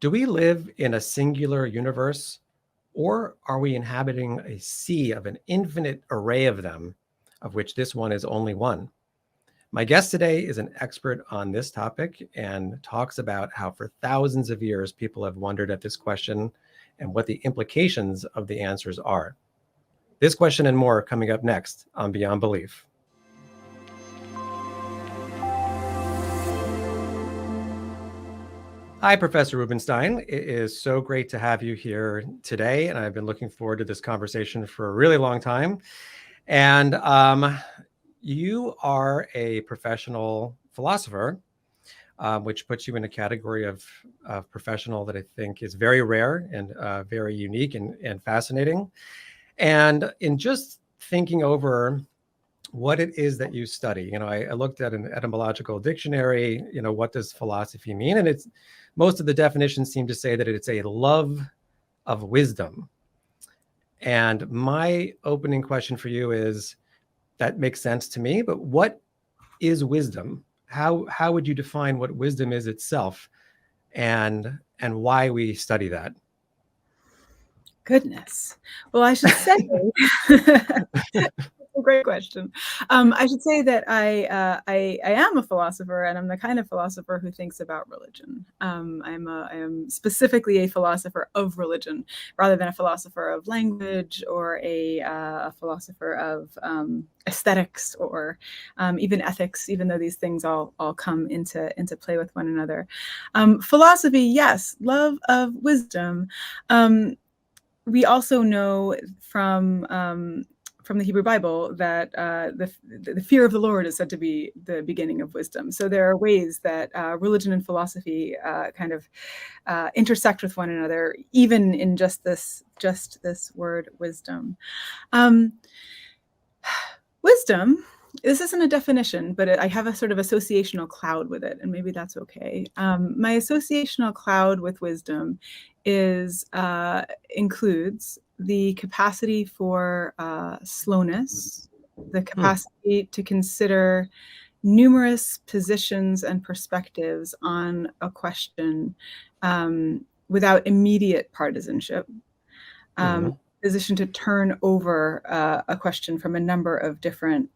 Do we live in a singular universe, or are we inhabiting a sea of an infinite array of them, of which this one is only one? My guest today is an expert on this topic and talks about how for thousands of years people have wondered at this question and what the implications of the answers are. This question and more coming up next on Beyond Belief. Hi, Professor Rubenstein. It is so great to have you here today, and I've been looking forward to this conversation for a really long time. And you are a professional philosopher, which puts you in a category of professional that I think is very rare and very unique and fascinating. And in just thinking over what it is that you study, I looked at an etymological dictionary, what does philosophy mean? And it's most of the definitions seem to say that it's a love of wisdom. And my opening question for you is, that makes sense to me, but what is wisdom? How would you define what wisdom is itself and why we study that? Goodness. Well, I should say, a great question. I should say that I am a philosopher, and I'm the kind of philosopher who thinks about religion. I am specifically a philosopher of religion, rather than a philosopher of language or a philosopher of aesthetics or even ethics, even though these things all come into play with one another. Philosophy, yes, love of wisdom. We also know from the Hebrew Bible that the fear of the Lord is said to be the beginning of wisdom. So there are ways that religion and philosophy kind of intersect with one another, even in just this word wisdom. Wisdom. This isn't a definition, but I have a sort of associational cloud with it, and maybe that's okay. My associational cloud with wisdom includes the capacity for slowness, the capacity to consider numerous positions and perspectives on a question without immediate partisanship. Position to turn over a question from a number of different,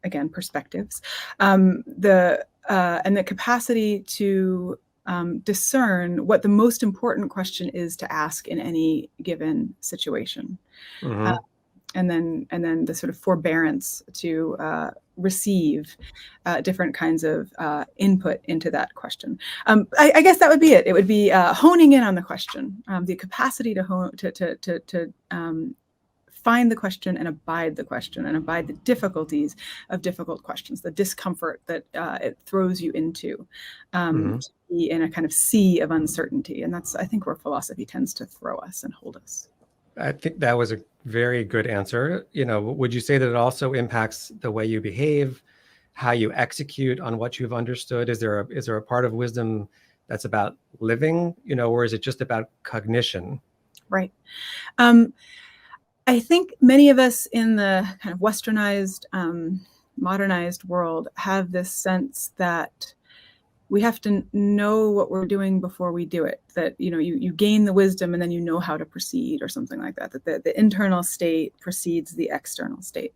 again, perspectives. And the capacity to discern what the most important question is to ask in any given situation. And then the sort of forbearance to receive different kinds of input into that question. I guess that would be it. It would be honing in on the question, the capacity to find the question and abide the difficulties of difficult questions, the discomfort that it throws you into, to be in a kind of sea of uncertainty. And that's, I think, where philosophy tends to throw us and hold us. I think that was a very good answer. Would you say that it also impacts the way you behave, how you execute on what you've understood? Is there a part of wisdom that's about living, or is it just about cognition? Right. I think many of us in the kind of westernized, modernized world have this sense that we have to know what we're doing before we do it, that, you gain the wisdom and then you know how to proceed or something like that, that the internal state precedes the external state.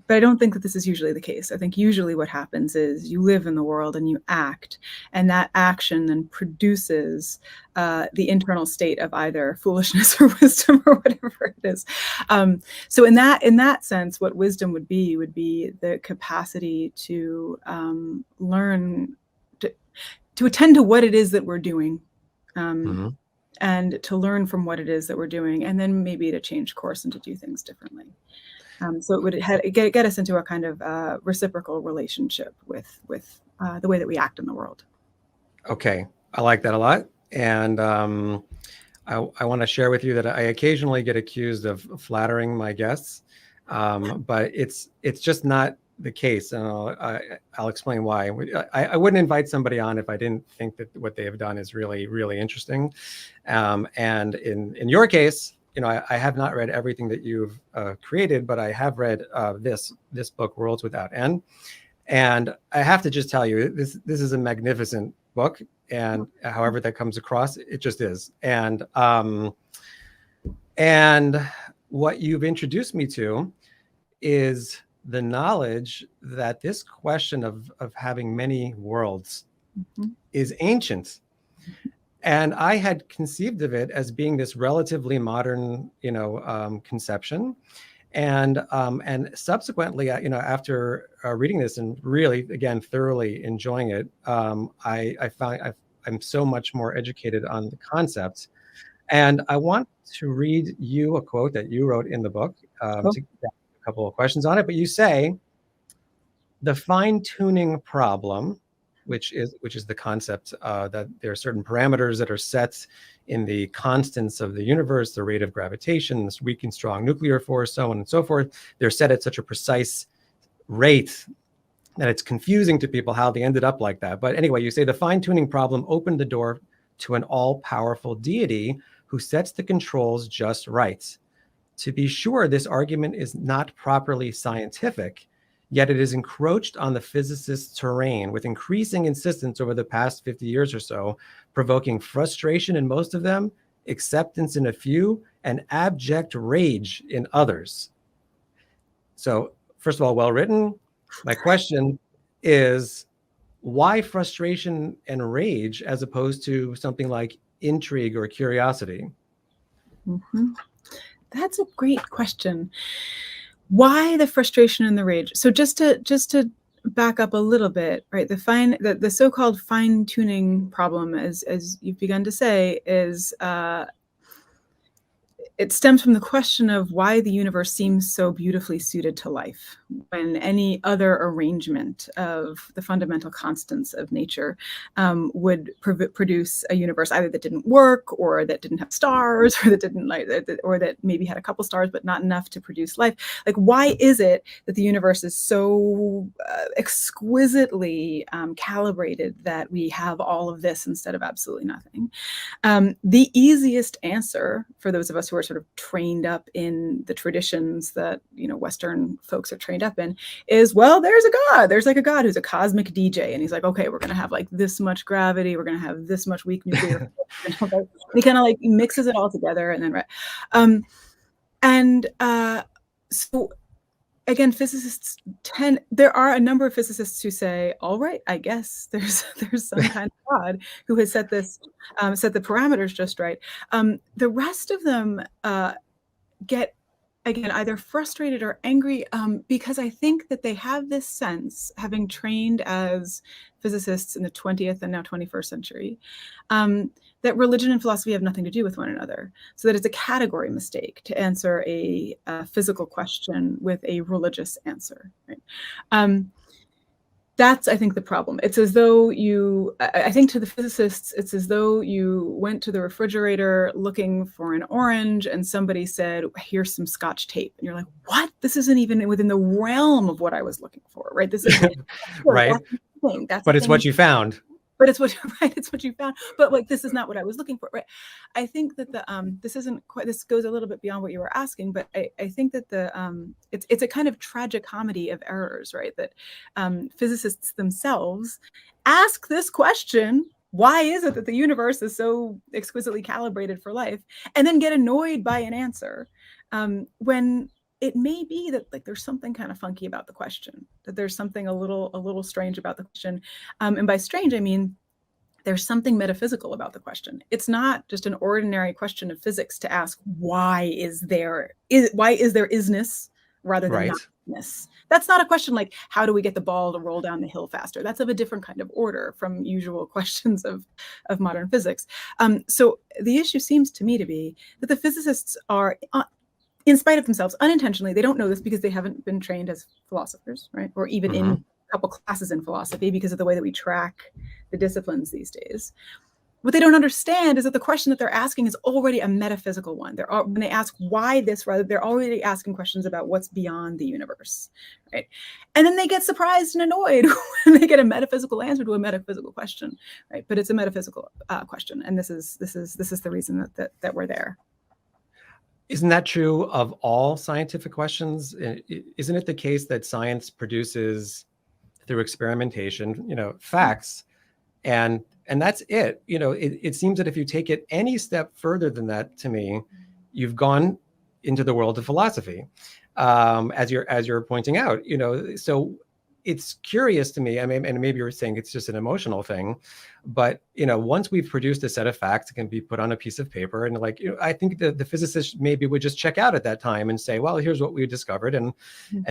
But I don't think that this is usually the case. I think usually what happens is you live in the world and you act, and that action then produces the internal state of either foolishness or wisdom or whatever it is. So in that sense, what wisdom would be the capacity to learn to attend to what it is that we're doing. And to learn from what it is that we're doing, and then maybe to change course and to do things differently. So it would get us into a kind of reciprocal relationship with the way that we act in the world. Okay, I like that a lot. And I want to share with you that I occasionally get accused of flattering my guests, but it's just not the case. And I'll explain why. I wouldn't invite somebody on if I didn't think that what they have done is really, really interesting. And in your case, I have not read everything that you've created, but I have read this book, Worlds Without End. And I have to just tell you, this is a magnificent book. And however that comes across, it just is. And what you've introduced me to is the knowledge that this question of having many worlds is ancient. And I had conceived of it as being this relatively modern, conception. And subsequently, after reading this and really, again, thoroughly enjoying it, I found I'm so much more educated on the concept. And I want to read you a quote that you wrote in the book Cool. to get a couple of questions on it. But you say, the fine-tuning problem, which is the concept that there are certain parameters that are set in the constants of the universe, the rate of gravitation, this weak and strong nuclear force, so on and so forth. They're set at such a precise rate that it's confusing to people how they ended up like that. But anyway, you say the fine-tuning problem opened the door to an all-powerful deity who sets the controls just right. To be sure, this argument is not properly scientific, yet it is encroached on the physicists' terrain with increasing insistence over the past 50 years or so, provoking frustration in most of them, acceptance in a few, and abject rage in others. So, first of all, well written. My question is, why frustration and rage as opposed to something like intrigue or curiosity? That's a great question. Why the frustration and the rage? So just to back up a little bit, right? The so-called fine-tuning problem, as you've begun to say, is it stems from the question of why the universe seems so beautifully suited to life when any other arrangement of the fundamental constants of nature would produce a universe either that didn't work, or that didn't have stars, or that didn't or that maybe had a couple stars but not enough to produce life. Like, why is it that the universe is so exquisitely calibrated that we have all of this instead of absolutely nothing? The easiest answer for those of us who are sort of trained up in the traditions that Western folks are trained up in is, well, there's a god. There's like a god who's a cosmic DJ, and he's like, okay, we're gonna have like this much gravity, we're gonna have this much weak nuclear. And he kind of like mixes it all together, and then so again, physicists there are a number of physicists who say, all right, I guess there's some kind of God who has set the parameters just right. The rest of them get, again, either frustrated or angry because I think that they have this sense, having trained as physicists in the 20th and now 21st century, that religion and philosophy have nothing to do with one another. So that it's a category mistake to answer a physical question with a religious answer. Right? That's, I think, the problem. It's as though I think to the physicists, it's as though you went to the refrigerator looking for an orange and somebody said, here's some Scotch tape. And you're like, what? This isn't even within the realm of what I was looking for, right? This is right. But it's what you found. But it's what you found. But like, this is not what I was looking for, right? I think that this goes a little bit beyond what you were asking, but I think that it's a kind of tragicomedy of errors, right? That physicists themselves ask this question: why is it that the universe is so exquisitely calibrated for life? And then get annoyed by an answer when it may be that like there's something kind of funky about the question, that there's something a little strange about the question. And by strange, I mean there's something metaphysical about the question. It's not just an ordinary question of physics to ask why is there isness rather than notness. That's not a question like, how do we get the ball to roll down the hill faster? That's of a different kind of order from usual questions of modern physics. So the issue seems to me to be that the physicists are, in spite of themselves, unintentionally, they don't know this because they haven't been trained as philosophers, right? Or even in a couple classes in philosophy because of the way that we track the disciplines these days. What they don't understand is that the question that they're asking is already a metaphysical one. When they ask why this, they're already asking questions about what's beyond the universe, right? And then they get surprised and annoyed when they get a metaphysical answer to a metaphysical question, right? But it's a metaphysical question, and this is the reason that we're there. Isn't that true of all scientific questions? Isn't it the case that science produces, through experimentation, facts, and and that's it. It seems that if you take it any step further than that, to me, you've gone into the world of philosophy, as you're pointing out. So it's curious to me. I mean, and maybe you're saying it's just an emotional thing, but once we've produced a set of facts, it can be put on a piece of paper, and I think the physicists maybe would just check out at that time and say, well, here's what we discovered, and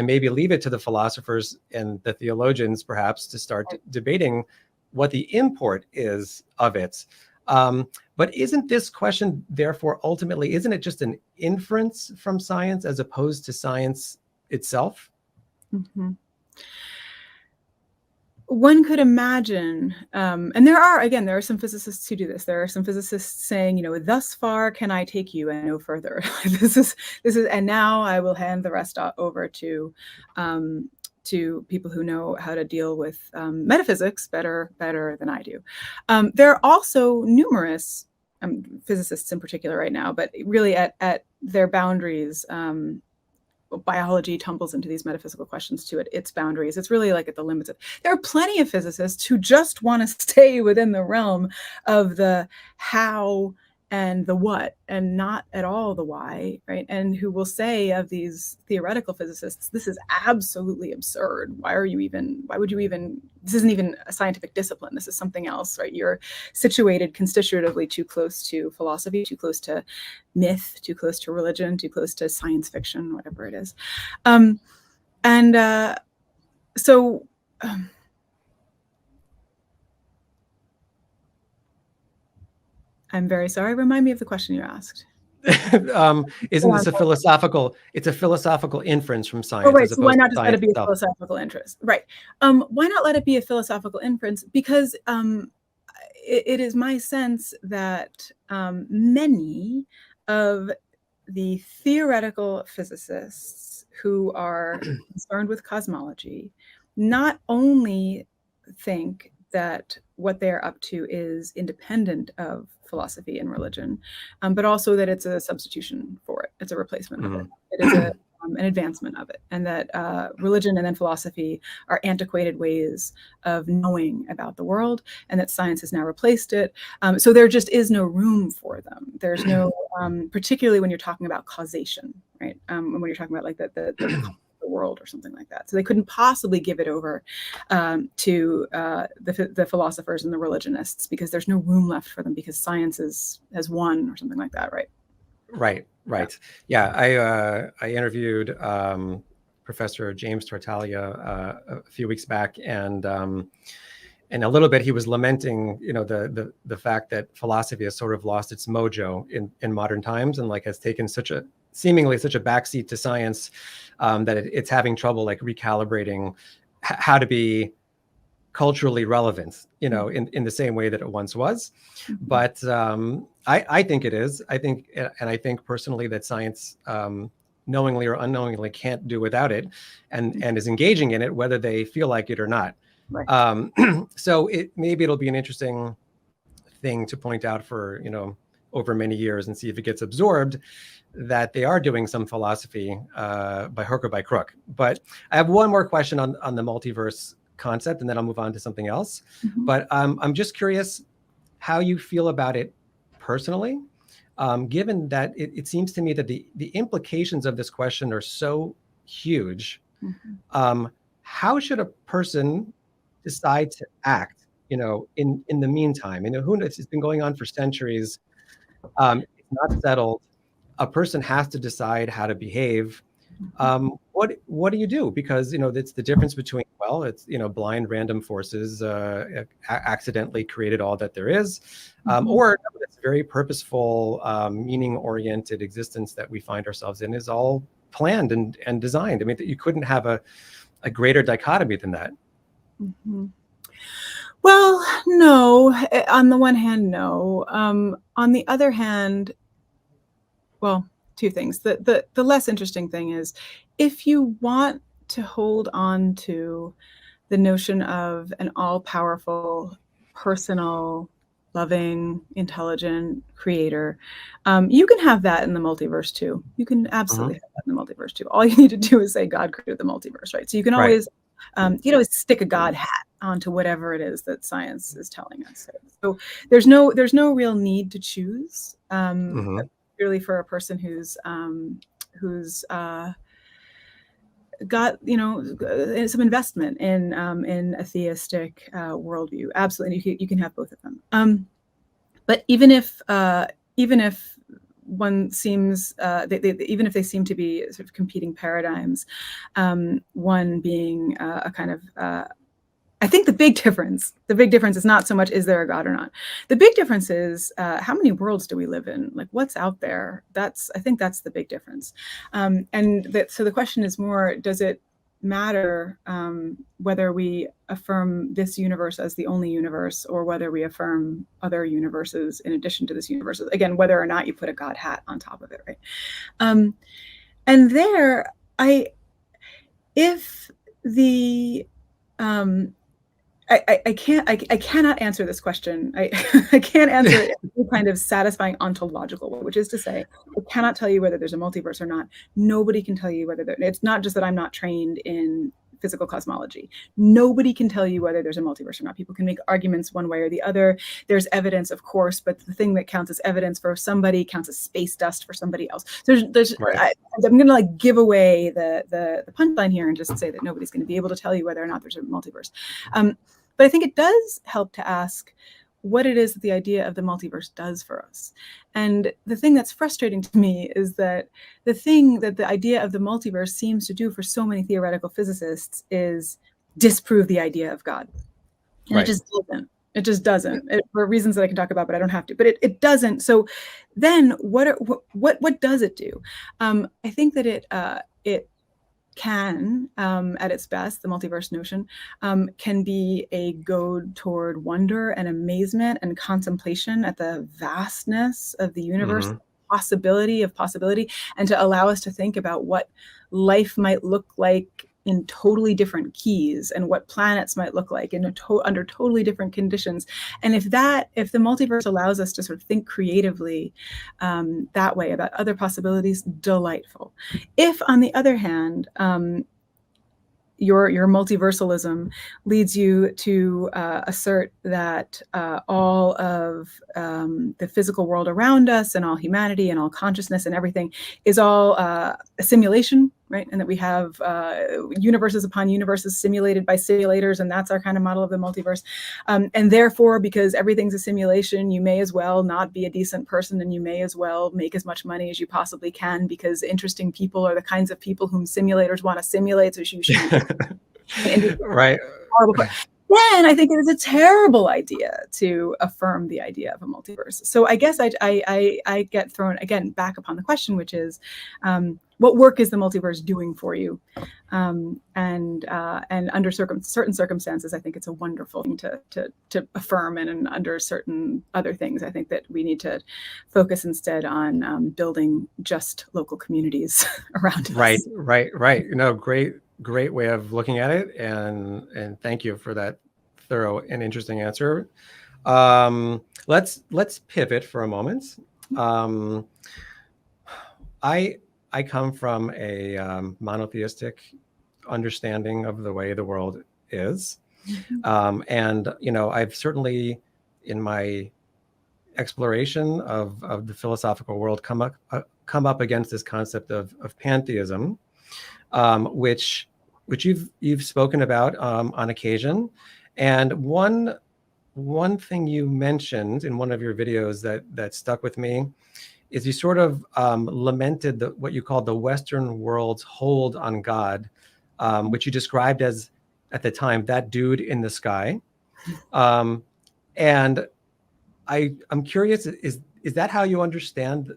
maybe leave it to the philosophers and the theologians perhaps to start debating what the import is of it. But isn't this question, therefore, ultimately, isn't it just an inference from science as opposed to science itself? Mm-hmm. One could imagine, and there are some physicists who do this. There are some physicists saying, thus far can I take you and no further. This is, and now I will hand the rest over to people who know how to deal with metaphysics better than I do. There are also numerous physicists in particular right now, but really at their boundaries. Biology tumbles into these metaphysical questions to its boundaries. It's really like at the limits. There are plenty of physicists who just want to stay within the realm of the how and the what, and not at all the why, right? And who will say of these theoretical physicists, this is absolutely absurd. Why would you even, this isn't even a scientific discipline. This is something else, right? You're situated constitutively too close to philosophy, too close to myth, too close to religion, too close to science fiction, whatever it is. I'm very sorry. Remind me of the question you asked. Isn't this a philosophical? It's a philosophical inference from science. Oh, right. So why not just let it be a philosophical interest? Right. Why not let it be a philosophical inference? Because it is my sense that many of the theoretical physicists who are concerned with cosmology not only think that what they're up to is independent of philosophy and religion, but also that it's a substitution for it. It's a replacement of it. It is an advancement of it, and that religion and then philosophy are antiquated ways of knowing about the world, and that science has now replaced it. So there just is no room for them. There's no, particularly when you're talking about causation, right? When you're talking about like the world or something like that. So they couldn't possibly give it over to the philosophers and the religionists, because there's no room left for them, because science has won or something like that, right? Right. Yeah, I interviewed Professor James Tartaglia a few weeks back, and a little bit he was lamenting, the fact that philosophy has sort of lost its mojo in modern times, and has taken seemingly such a backseat to science, that it's having trouble recalibrating how to be culturally relevant, in the same way that it once was. But I think it is. I think personally that science, knowingly or unknowingly, can't do without it, and is engaging in it whether they feel like it or not. Right. So maybe it'll be an interesting thing to point out for over many years, and see if it gets absorbed, that they are doing some philosophy by hook or by crook. But I have one more question on the multiverse concept, and then I'll move on to something else. But I'm just curious how you feel about it personally, given that it seems to me that the implications of this question are so huge. How should a person decide to act, in the meantime? Who knows? It's been going on for centuries. It's not settled. A person has to decide how to behave. What do you do? Because it's the difference between, well, it's blind random forces accidentally created all that there is, or it's very purposeful, meaning-oriented existence that we find ourselves in is all planned and designed. I mean, that you couldn't have a greater dichotomy than that. Well, no. On the one hand, no. On the other hand, well, two things. The less interesting thing is, if you want to hold on to the notion of an all-powerful, personal, loving, intelligent creator, you can have that in the multiverse too. You can absolutely have that in the multiverse too. All you need to do is say God created the multiverse, right? So you can always stick a God hat onto whatever it is that science is telling us. So there's no real need to choose, purely for a person who's got some investment in a theistic worldview. Absolutely, you can have both of them. But even if one seems even if they seem to be sort of competing paradigms, one being a kind of I think the big difference is not so much is there a God or not. The big difference is how many worlds do we live in? Like, what's out there? I think that's the big difference. So the question is more, does it matter whether we affirm this universe as the only universe, or whether we affirm other universes in addition to this universe? Again, whether or not you put a God hat on top of it, right? And there, I cannot answer this question. I can't answer it in any kind of satisfying ontological way, which is to say, I cannot tell you whether there's a multiverse or not. Nobody can tell you whether it's not just that I'm not trained in physical cosmology. Nobody can tell you whether there's a multiverse or not. People can make arguments one way or the other. There's evidence, of course, but the thing that counts as evidence for somebody counts as space dust for somebody else. There's right. I'm going to give away the punchline here and just say that nobody's going to be able to tell you whether or not there's a multiverse. But I think it does help to ask what it is that the idea of the multiverse does for us. And the thing that's frustrating to me is that the thing that the idea of the multiverse seems to do for so many theoretical physicists is disprove the idea of God. And right. It just doesn't. For reasons that I can talk about, but I don't have to. But it doesn't. So then what does it do? I think that it can, at its best, the multiverse notion, can be a goad toward wonder and amazement and contemplation at the vastness of the universe, possibility, and to allow us to think about what life might look like in totally different keys, and what planets might look like under totally different conditions. And if the multiverse allows us to sort of think creatively that way about other possibilities, delightful. If, on the other hand, your multiversalism leads you to assert that all of the physical world around us and all humanity and all consciousness and everything is all a simulation, right? And that we have universes upon universes simulated by simulators, and that's our kind of model of the multiverse. And therefore, because everything's a simulation, you may as well not be a decent person, and you may as well make as much money as you possibly can, because interesting people are the kinds of people whom simulators want to simulate. So you should right. Then I think it is a terrible idea to affirm the idea of a multiverse. So I guess I get thrown again back upon the question, which is, what work is the multiverse doing for you? And under certain circumstances, I think it's a wonderful thing to affirm, and under certain other things, I think that we need to focus instead on building just local communities around us. Right. Great way of looking at it, and thank you for that thorough and interesting answer. Let's pivot for a moment. I come from a monotheistic understanding of the way the world is, and I've certainly, in my exploration of the philosophical world, come up against this concept of pantheism. Which you've spoken about on occasion, and one thing you mentioned in one of your videos that stuck with me is you sort of lamented what you called the Western world's hold on God, which you described as, at the time, that dude in the sky. And I'm curious, is that how you understand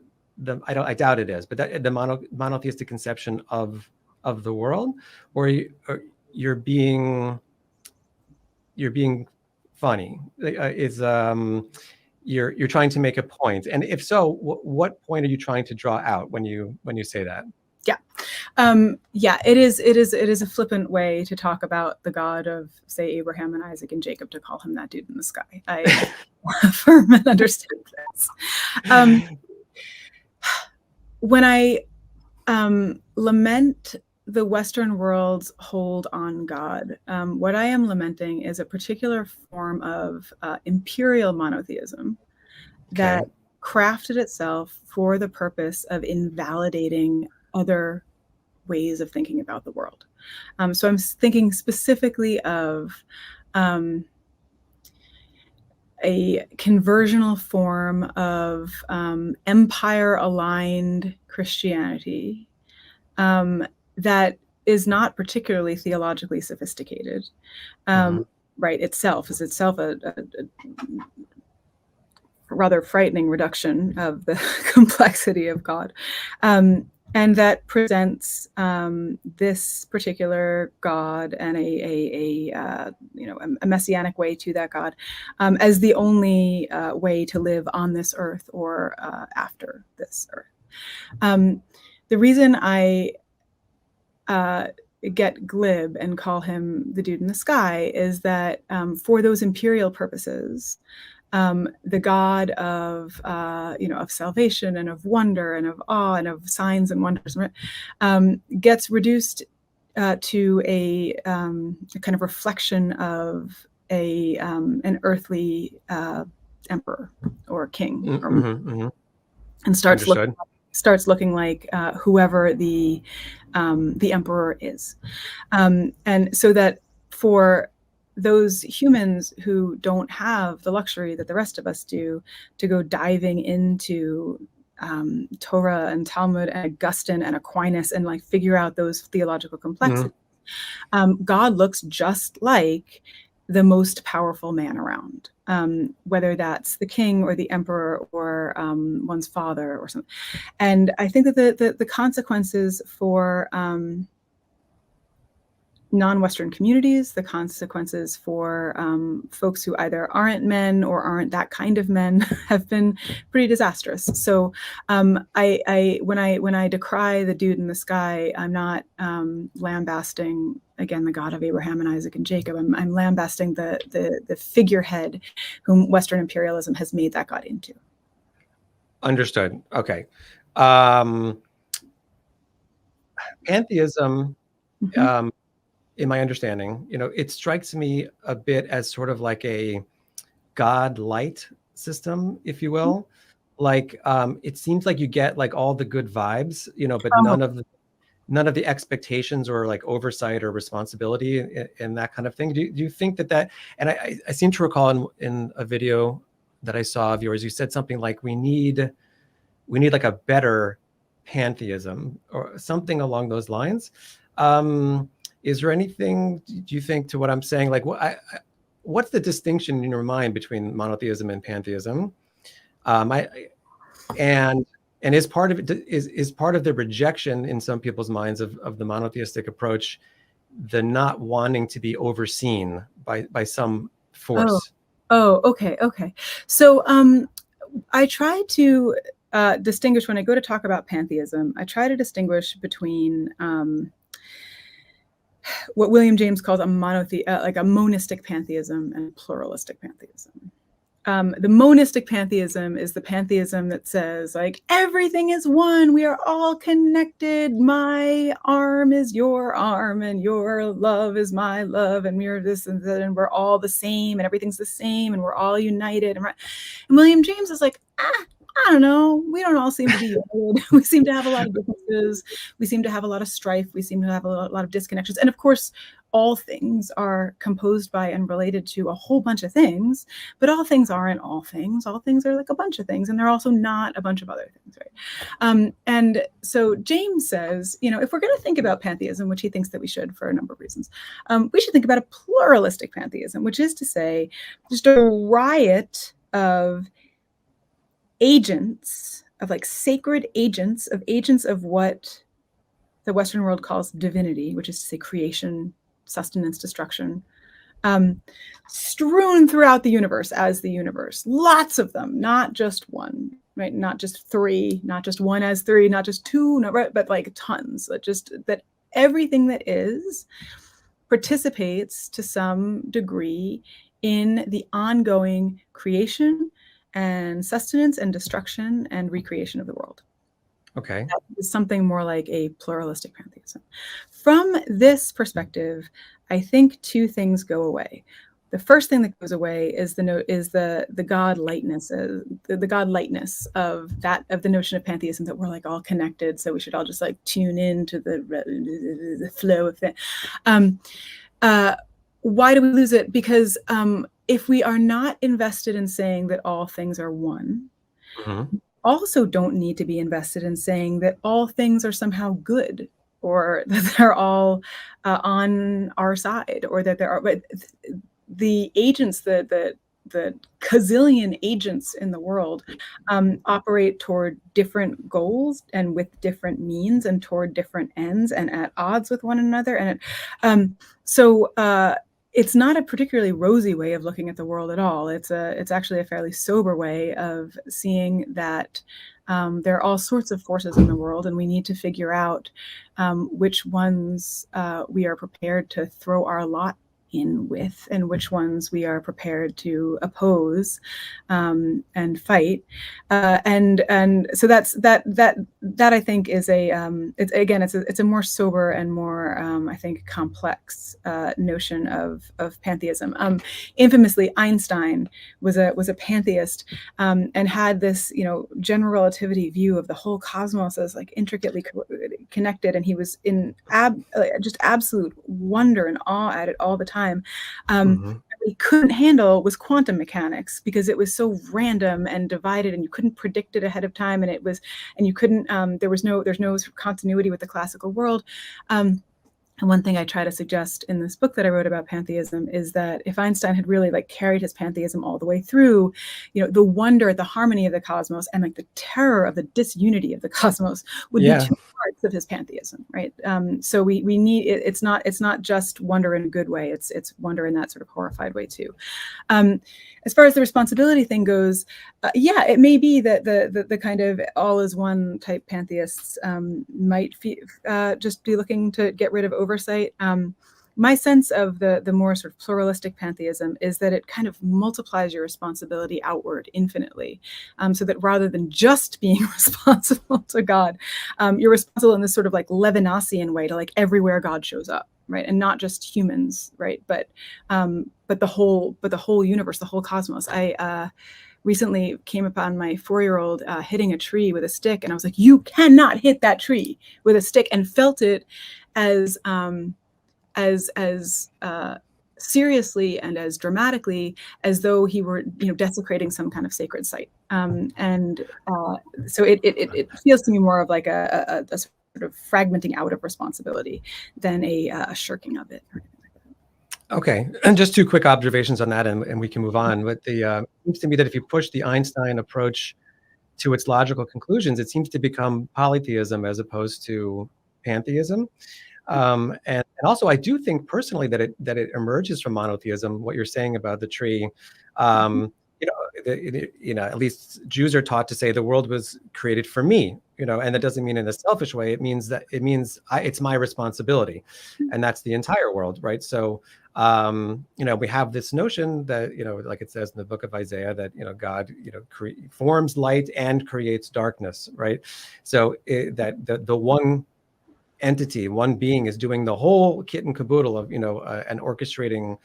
I doubt it is, but the monotheistic conception of the world, or you're being funny? You're trying to make a point, and if so, what point are you trying to draw out when you say that? Yeah, it is a flippant way to talk about the God of, say, Abraham and Isaac and Jacob, to call him that dude in the sky. I affirm and understand this. When I lament the Western world's hold on God. What I am lamenting is a particular form of imperial monotheism that crafted itself for the purpose of invalidating other ways of thinking about the world. So I'm thinking specifically of a conversional form of empire-aligned Christianity that is not particularly theologically sophisticated. Right, itself is itself a rather frightening reduction of the complexity of God. And that presents this particular God and a messianic way to that God as the only way to live on this earth or after this earth. The reason I get glib and call him the dude in the sky is that for those imperial purposes, the God of salvation and of wonder and of awe and of signs and wonders gets reduced to a kind of reflection of an earthly emperor or king, and starts looking like whoever the emperor is, and so that for those humans who don't have the luxury that the rest of us do to go diving into Torah and Talmud and Augustine and Aquinas and like figure out those theological complexities, God looks just like the most powerful man around, whether that's the king or the emperor or one's father or something. And I think that the consequences for non-Western communities, the consequences for folks who either aren't men or aren't that kind of men have been pretty disastrous. So when I decry the dude in the sky, I'm not lambasting again the God of Abraham and Isaac and Jacob. I'm lambasting the figurehead whom Western imperialism has made that God into. Understood. Okay. Pantheism. In my understanding, it strikes me a bit as sort of like a God light system, if you will. Like it seems like you get like all the good vibes, but none of the expectations or like oversight or responsibility and that kind of thing. Do you think that? And I seem to recall in a video that I saw of yours, you said something like we need like a better pantheism or something along those lines. Is there anything, do you think, to what I'm saying? Like, what's the distinction in your mind between monotheism and pantheism? And is part of it is part of the rejection in some people's minds of the monotheistic approach, the not wanting to be overseen by some force? Okay. So I try to distinguish when I go to talk about pantheism. I try to distinguish between what William James calls a monistic pantheism and pluralistic pantheism. The monistic pantheism is the pantheism that says like everything is one, we are all connected, my arm is your arm and your love is my love and we're this and that and we're all the same and everything's the same and we're all united. And William James is like, I don't know, we don't all seem to be united. We seem to have a lot of differences. We seem to have a lot of strife. We seem to have a lot of disconnections. And of course, all things are composed by and related to a whole bunch of things, but all things aren't all things. All things are like a bunch of things, and they're also not a bunch of other things, right? And so James says, if we're going to think about pantheism, which he thinks that we should for a number of reasons, we should think about a pluralistic pantheism, which is to say just a riot of agents, of like sacred agents of what the Western world calls divinity, which is to say creation, sustenance, destruction, strewn throughout the universe as the universe. Lots of them, not just one, right? Not just three, not just one as three, not just two, right? But like tons. That everything that is participates to some degree in the ongoing creation and sustenance and destruction and recreation of the world. Okay. That is something more like a pluralistic pantheism. From this perspective, I think two things go away. The first thing that goes away is the god lightness, the god lightness of the notion of pantheism, that we're like all connected, so we should all just like tune in to the flow of it. Why do we lose it? Because if we are not invested in saying that all things are one, also don't need to be invested in saying that all things are somehow good, or that they're all on our side, or that there are, but the agents, the gazillion agents in the world operate toward different goals and with different means and toward different ends and at odds with one another. And so it's not a particularly rosy way of looking at the world at all. It's actually a fairly sober way of seeing that there are all sorts of forces in the world, and we need to figure out which ones we are prepared to throw our lot in with, and which ones we are prepared to oppose and fight. And so that I think is it's a more sober and more I think complex notion of pantheism. Infamously, Einstein was a pantheist and had this general relativity view of the whole cosmos as like intricately connected, and he was in just absolute wonder and awe at it all the time. What he couldn't handle was quantum mechanics, because it was so random and divided, and you couldn't predict it ahead of time, and you couldn't there's no continuity with the classical world. And one thing I try to suggest in this book that I wrote about pantheism is that if Einstein had really like carried his pantheism all the way through, the wonder, the harmony of the cosmos, and like the terror of the disunity of the cosmos would be two parts of his pantheism, right? So we need it. It's not just wonder in a good way. It's wonder in that sort of horrified way too. As far as the responsibility thing goes, it may be that the kind of all is one type pantheists might just be looking to get rid of oversight. My sense of the more sort of pluralistic pantheism is that it kind of multiplies your responsibility outward infinitely, so that rather than just being responsible to God, you're responsible in this sort of like Levinasian way to like everywhere God shows up, right? And not just humans, right? But the whole universe, the whole cosmos. I recently came upon my 4-year-old hitting a tree with a stick, and I was like, "You cannot hit that tree with a stick," and felt it as seriously and as dramatically as though he were desecrating some kind of sacred site. So it feels to me more of like a sort of fragmenting out of responsibility than a shirking of it. Okay, and just two quick observations on that, and we can move on. But it seems to me that if you push the Einstein approach to its logical conclusions, it seems to become polytheism as opposed to pantheism. And also, I do think personally that it emerges from monotheism. What you're saying about the tree, at least Jews are taught to say the world was created for me, and that doesn't mean in a selfish way. It means it's my responsibility, and that's the entire world, right? So, we have this notion that, like it says in the book of Isaiah, that, God, forms light and creates darkness, right? So that the one entity, one being, is doing the whole kit and caboodle of, and orchestrating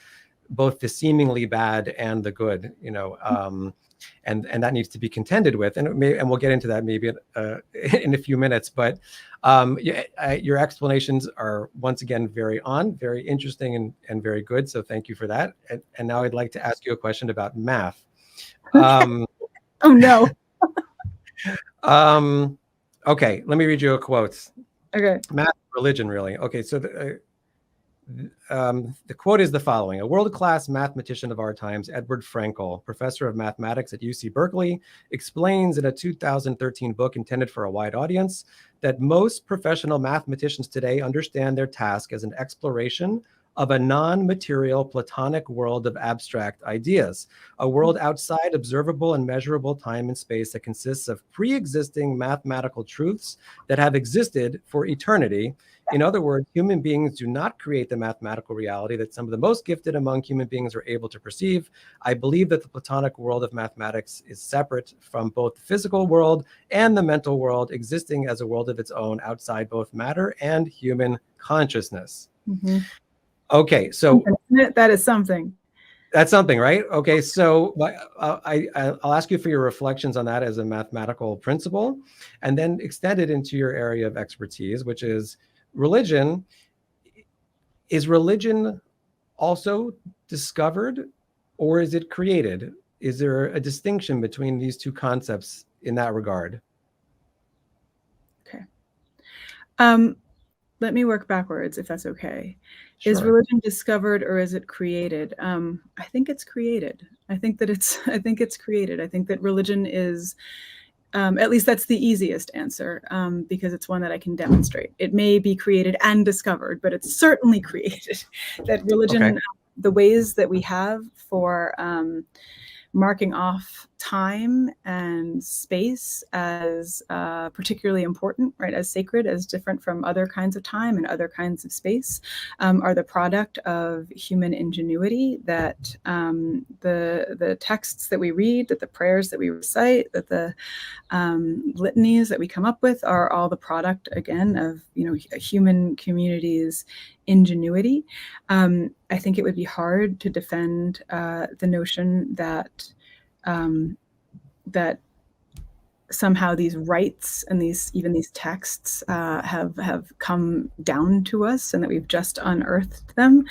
both the seemingly bad and the good, and that needs to be contended with, and we'll get into that maybe in a few minutes. But your explanations are once again very interesting and very good. So thank you for that. And now I'd like to ask you a question about math. Oh no. Okay, let me read you a quote. Okay. Math, religion, really. Okay, so the quote is the following: "A world-class mathematician of our times, Edward Frankel, professor of mathematics at UC Berkeley, explains in a 2013 book intended for a wide audience that most professional mathematicians today understand their task as an exploration of a non-material Platonic world of abstract ideas, a world outside observable and measurable time and space that consists of pre-existing mathematical truths that have existed for eternity. In other words, human beings do not create the mathematical reality that some of the most gifted among human beings are able to perceive. I believe that the Platonic world of mathematics is separate from both the physical world and the mental world, existing as a world of its own outside both matter and human consciousness. Mm-hmm. Okay, so that is something. That's something, right? Okay, so I'll ask you for your reflections on that as a mathematical principle, and then extend it into your area of expertise, which is religion. Is religion also discovered, or is it created? Is there a distinction between these two concepts in that regard? Okay. Let me work backwards, if that's okay. Sure. Is religion discovered or is it created? I think it's created. I think it's created. I think that religion is, at least that's the easiest answer, because it's one that I can demonstrate. It may be created and discovered, but it's certainly created. That religion, Okay. The ways that we have for marking off time and space as particularly important, right, as sacred, as different from other kinds of time and other kinds of space, are the product of human ingenuity, that the texts that we read, that the prayers that we recite, that the litanies that we come up with are all the product, again, of a human community's ingenuity. I think it would be hard to defend the notion that that somehow these rites and these texts have come down to us and that we've just unearthed them.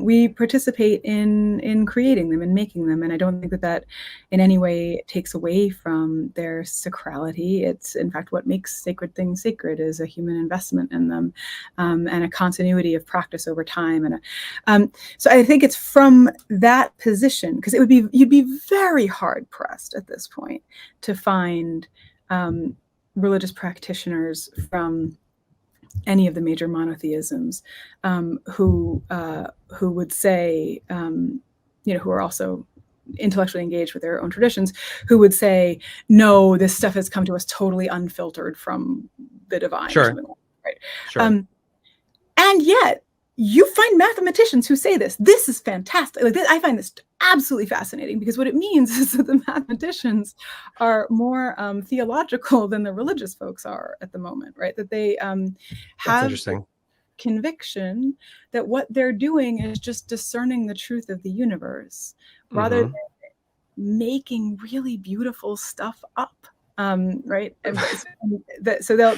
We participate in creating them and making them, and I don't think that in any way takes away from their sacrality. It's in fact what makes sacred things sacred is a human investment in them, and a continuity of practice over time. And so I think it's from that position, because you'd be very hard pressed at this point to find religious practitioners from any of the major monotheisms who would say, who are also intellectually engaged with their own traditions, who would say, no, this stuff has come to us totally unfiltered from the divine. Sure. Or something like that, right? Sure. And yet you find mathematicians who say this. This is fantastic. I find this absolutely fascinating, because what it means is that the mathematicians are more theological than the religious folks are at the moment, right? That they have conviction that what they're doing is just discerning the truth of the universe, rather than making really beautiful stuff up, right? So they'll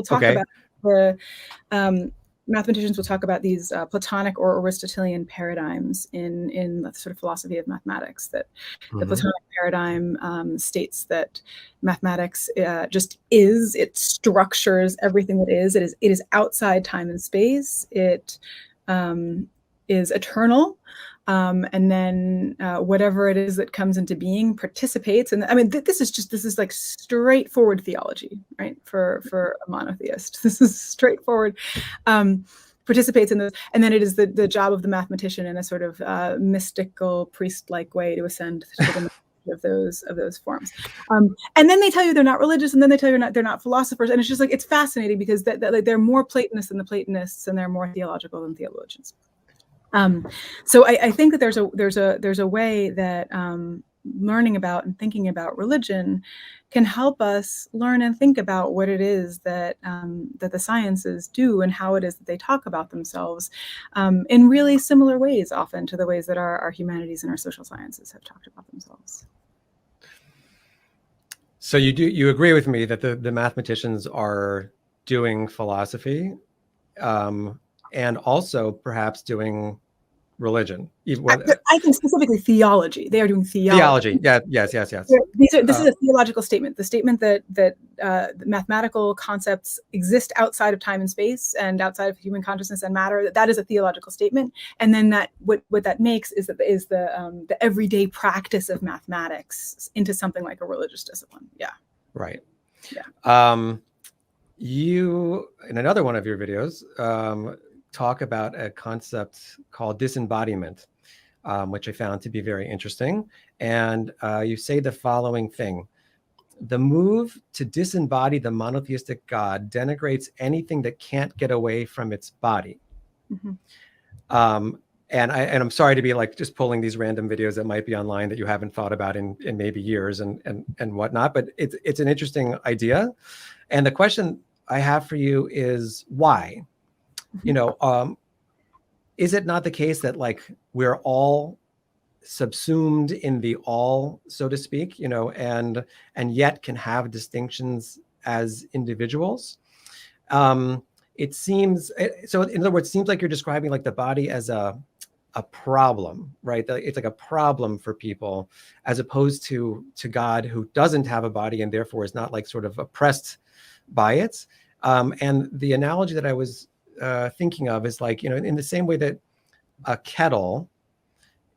talk about the mathematicians will talk about these Platonic or Aristotelian paradigms in the sort of philosophy of mathematics, that the Platonic paradigm states that mathematics just is. It structures everything that is. It is outside time and space. It is eternal. And then whatever it is that comes into being participates. And I mean, this is like straightforward theology, right? For a monotheist, this is straightforward. Participates in those, and then it is the job of the mathematician in a sort of mystical, priest-like way to ascend to the of those forms. And then they tell you they're not religious, and then they tell you they're not philosophers, and it's just like, it's fascinating, because that they're more Platonists than the Platonists, and they're more theological than theologians. So I think that there's a way that learning about and thinking about religion can help us learn and think about what it is that the sciences do, and how it is that they talk about themselves in really similar ways, often to the ways that our humanities and our social sciences have talked about themselves. So you agree with me that the mathematicians are doing philosophy, and also perhaps doing religion. I think specifically theology. They are doing theology. Yeah. Yes. This is a theological statement. The statement that mathematical concepts exist outside of time and space and outside of human consciousness and matter. That is a theological statement. And then that what that makes is the everyday practice of mathematics into something like a religious discipline. Yeah. Right. Yeah. You, in another one of your videos, talk about a concept called disembodiment, which I found to be very interesting. And you say the following thing: the move to disembody the monotheistic God denigrates anything that can't get away from its body. Mm-hmm. And I'm sorry to be like just pulling these random videos that might be online that you haven't thought about in maybe years and whatnot, but it's an interesting idea. And the question I have for you is why? Mm-hmm. You know, is it not the case that like we're all subsumed in the all, so to speak, you know, and yet can have distinctions as individuals? It seems so. In other words, it seems like you're describing like the body as a problem, right? It's like a problem for people, as opposed to God, who doesn't have a body and therefore is not like sort of oppressed by it. And the analogy that I was thinking of is like, you know, in the same way that a kettle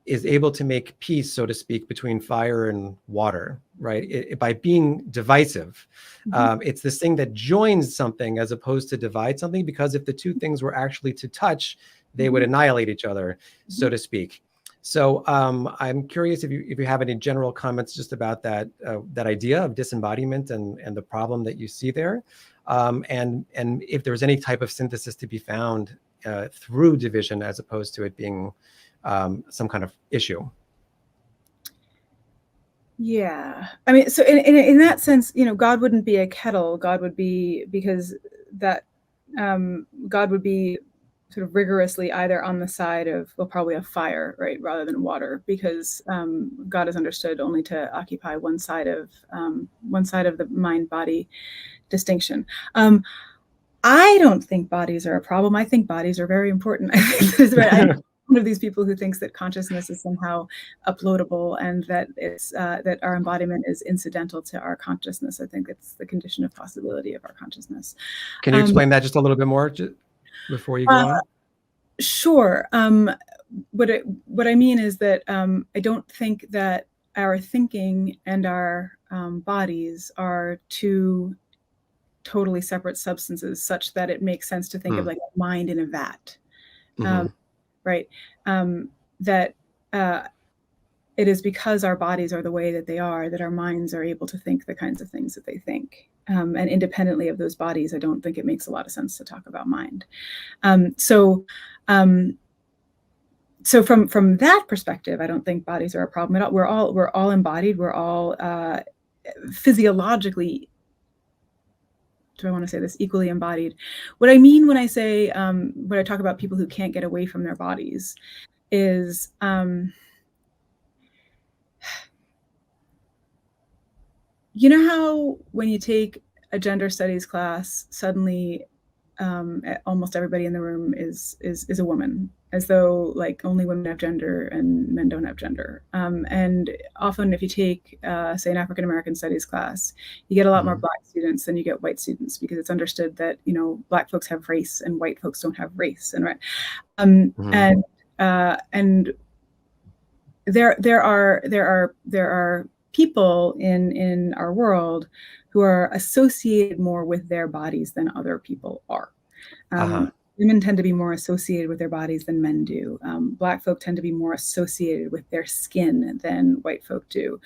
is able to make peace, so to speak, between fire and water, right? By being divisive. Mm-hmm. It's this thing that joins something as opposed to divide something, because if the two things were actually to touch, they would annihilate each other, so to speak. So I'm curious if you have any general comments just about that idea of disembodiment and the problem that you see there, and if there's any type of synthesis to be found through division as opposed to it being some kind of issue. Yeah, I mean, so in that sense, you know, God wouldn't be a kettle. God would be, because that God would be sort of rigorously either on the side of, well, probably of fire, right, rather than water, because God is understood only to occupy one side of the mind-body distinction. I don't think bodies are a problem. I think bodies are very important. I think I'm one of these people who thinks that consciousness is somehow uploadable and that it's that our embodiment is incidental to our consciousness. I think it's the condition of possibility of our consciousness. Can you explain that just a little bit more before you go on? Sure. What I mean is that I don't think that our thinking and our bodies are two totally separate substances, such that it makes sense to think of like a mind in a vat, right? That it is because our bodies are the way that they are that our minds are able to think the kinds of things that they think. And independently of those bodies, I don't think it makes a lot of sense to talk about mind. So from that perspective, I don't think bodies are a problem at all. We're all embodied. We're all physiologically, do I want to say this, equally embodied. What I mean when I say, when I talk about people who can't get away from their bodies is, you know how when you take a gender studies class, suddenly almost everybody in the room is a woman, as though like only women have gender and men don't have gender. And often if you take, say, an African-American studies class, you get a lot more Black students than you get white students, because it's understood that, you know, Black folks have race and white folks don't have race, and right. And there are people in our world who are associated more with their bodies than other people are. Women tend to be more associated with their bodies than men do. Black folk tend to be more associated with their skin than white folk do.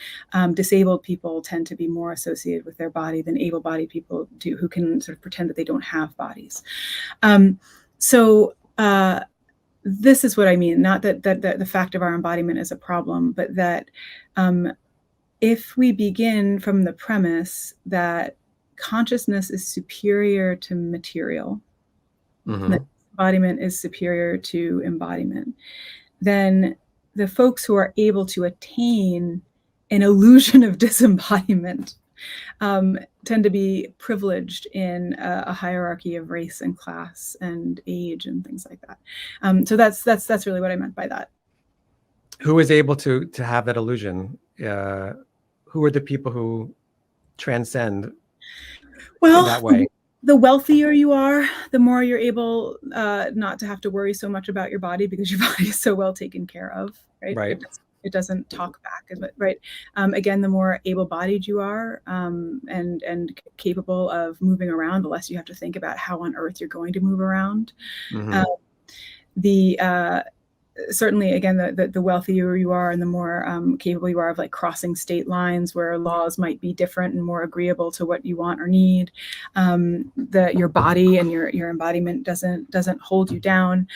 Disabled people tend to be more associated with their body than able-bodied people do, who can sort of pretend that they don't have bodies. This is what I mean, not that the fact of our embodiment is a problem, but that if we begin from the premise that consciousness is superior to material, that embodiment is superior to embodiment, then the folks who are able to attain an illusion of disembodiment tend to be privileged in a hierarchy of race and class and age and things like that. So that's really what I meant by that. Who is able to have that illusion? Who are the people who transcend in that way? The wealthier you are, the more you're able not to have to worry so much about your body, because your body is so well taken care of, right? Right. It doesn't talk back, right? Again, the more able-bodied you are and capable of moving around, the less you have to think about how on earth you're going to move around. Certainly, again, the wealthier you are and the more capable you are of like crossing state lines where laws might be different and more agreeable to what you want or need, your body and your embodiment doesn't hold you down.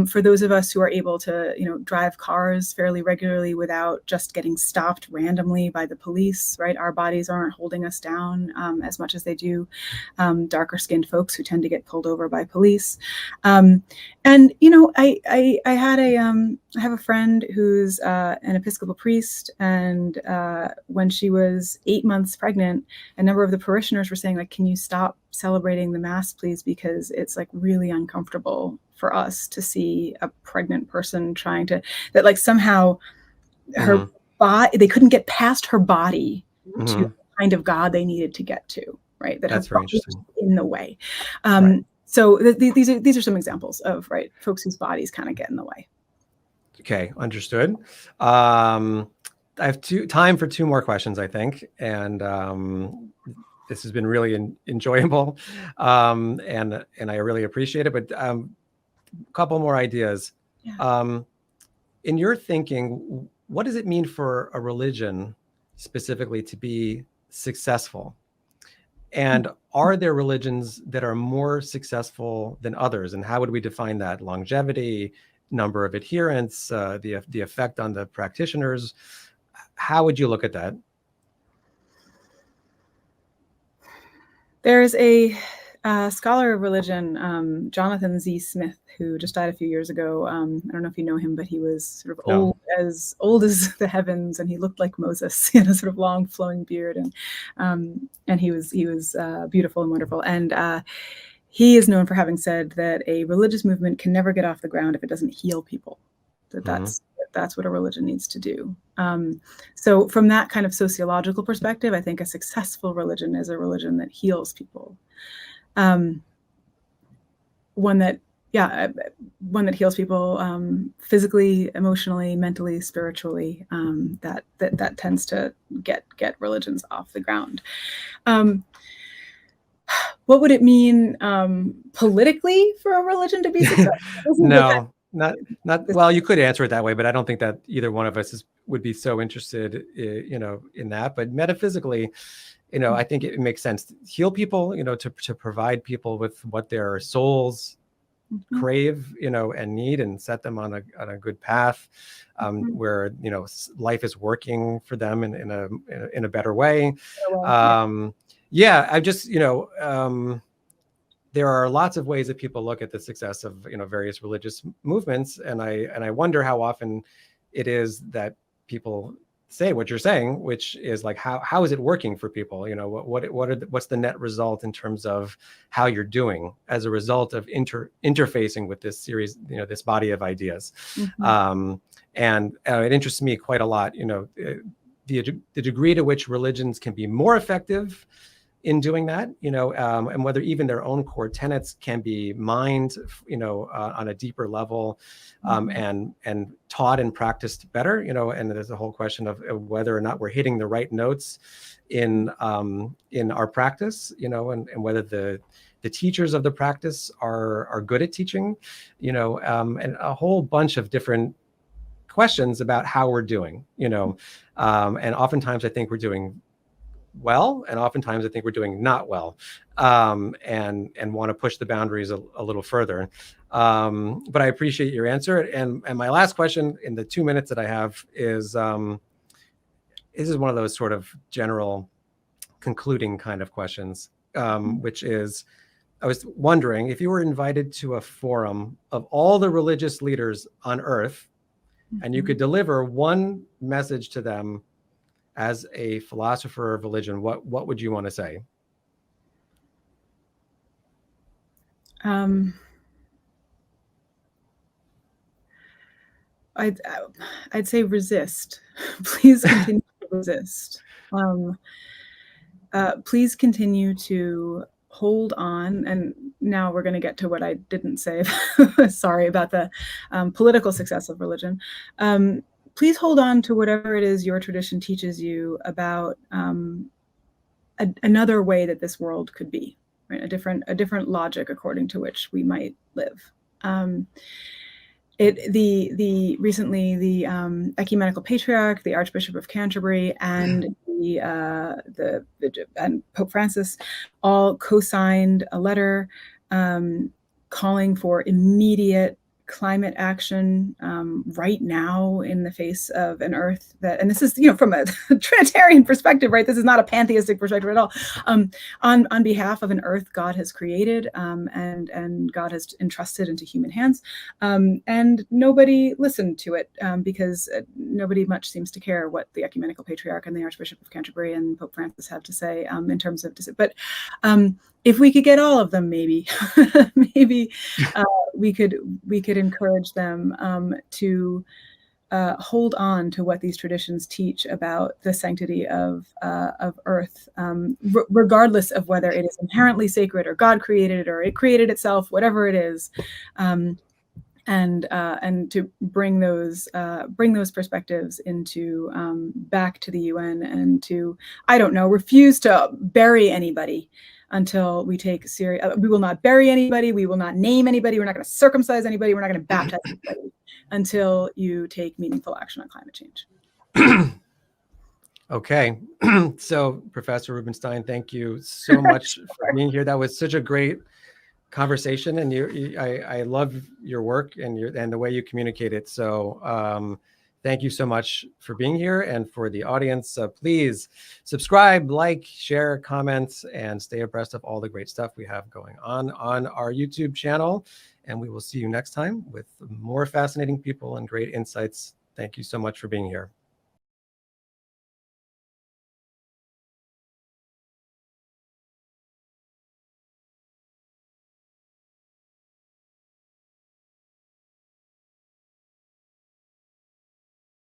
For those of us who are able to, drive cars fairly regularly without just getting stopped randomly by the police, right? Our bodies aren't holding us down as much as they do darker skinned folks who tend to get pulled over by police. And I have a friend who's an Episcopal priest, and when she was 8 months pregnant, a number of the parishioners were saying, like, can you stop celebrating the Mass, please? Because it's like really uncomfortable for us to see a pregnant person that like somehow her body, they couldn't get past her body to the kind of God they needed to get to, right? That's very interesting. In the way. Right. So these are some examples of folks whose bodies kind of get in the way. Okay, understood. I have time for 2 more questions, I think, and this has been really enjoyable, and I really appreciate it. But a couple more ideas. Yeah. In your thinking, what does it mean for a religion specifically to be successful? And are there religions that are more successful than others? And how would we define that? Longevity, number of adherents, the effect on the practitioners. How would you look at that? There's a scholar of religion, Jonathan Z. Smith, who just died a few years ago. I don't know if you know him, but he was sort of old as the heavens, and he looked like Moses. He had a sort of long flowing beard, and he was beautiful and wonderful. And he is known for having said that a religious movement can never get off the ground if it doesn't heal people. That's what a religion needs to do. So from that kind of sociological perspective, I think a successful religion is a religion that heals people. One that heals people physically, emotionally, mentally, spiritually. That tends to get religions off the ground. What would it mean politically for a religion to be successful? No, not well. You could answer it that way, but I don't think that either one of us would be so interested, in that. But metaphysically, I think it makes sense to heal people, to provide people with what their souls crave, and need, and set them on a good path, where life is working for them in a better way. Yeah, I just, there are lots of ways that people look at the success of, various religious movements. And I wonder how often it is that people say what you're saying, which is like, how is it working for people? What's the net result in terms of how you're doing as a result of interfacing with this series, this body of ideas. And it interests me quite a lot, the degree to which religions can be more effective in doing that, and whether even their own core tenets can be mined, on a deeper level, and taught and practiced better, and there's a whole question of whether or not we're hitting the right notes in our practice, and whether the teachers of the practice are good at teaching, and a whole bunch of different questions about how we're doing, and oftentimes I think we're doing well, and oftentimes I think we're doing not well, and want to push the boundaries a little further. But I appreciate your answer. And my last question in the 2 minutes that I have is, this is one of those sort of general concluding kind of questions, which is, I was wondering if you were invited to a forum of all the religious leaders on earth, and you could deliver one message to them as a philosopher of religion, what would you want to say? I'd say resist. Please continue to resist. Please continue to hold on. And now we're going to get to what I didn't say. Sorry about the political success of religion. Please hold on to whatever it is your tradition teaches you about another way that this world could be, right? A different logic according to which we might live. Recently the ecumenical patriarch, the Archbishop of Canterbury, and and Pope Francis all co-signed a letter calling for immediate climate action right now in the face of an Earth that, and this is, from a Trinitarian perspective, right? This is not a pantheistic perspective at all. On behalf of an Earth God has created and God has entrusted into human hands, and nobody listened to it because nobody much seems to care what the ecumenical patriarch and the Archbishop of Canterbury and Pope Francis have to say in terms of, but if we could get all of them, maybe we could encourage them to hold on to what these traditions teach about the sanctity of Earth, regardless of whether it is inherently sacred or God created it or it created itself, whatever it is, and to bring those perspectives into back to the UN, and to, I don't know, refuse to bury anybody until we take serious. We will not bury anybody. We will not name anybody. We're not going to circumcise anybody. We're not going to baptize anybody until you take meaningful action on climate change. Okay. So, Professor Rubenstein, thank you so much for being here. That was such a great conversation, and I love your work and the way you communicate it. So thank you so much for being here, and for the audience, please subscribe, like, share, comment, and stay abreast of all the great stuff we have going on our YouTube channel. And we will see you next time with more fascinating people and great insights. Thank you so much for being here.